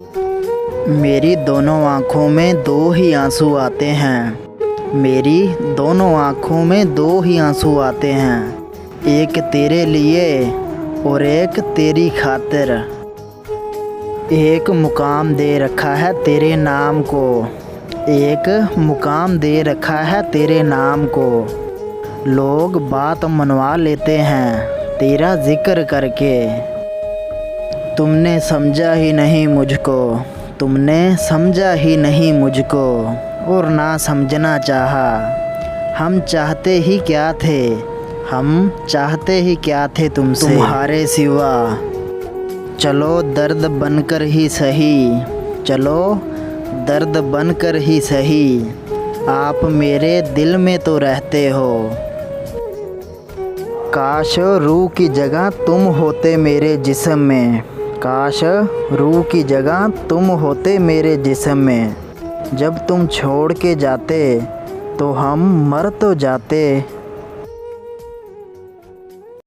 मेरी दोनों आँखों में दो ही आंसू आते हैं। मेरी दोनों आँखों में दो ही आंसू आते हैं। एक तेरे लिए और एक तेरी खातिर। एक मुकाम दे रखा है तेरे नाम को। एक मुकाम दे रखा है तेरे नाम को। लोग बात मनवा लेते हैं तेरा ज़िक्र करके। तुमने समझा ही नहीं मुझको। तुमने समझा ही नहीं मुझको और ना समझना चाहा। हम चाहते ही क्या थे। हम चाहते ही क्या थे तुमसे तुम्हारे सिवा। चलो दर्द बनकर ही सही। चलो दर्द बनकर ही सही। आप मेरे दिल में तो रहते हो। काश रूह की जगह तुम होते मेरे जिस्म में। काश रूह की जगह तुम होते मेरे जिस्म में। जब तुम छोड़ के जाते तो हम मर तो जाते।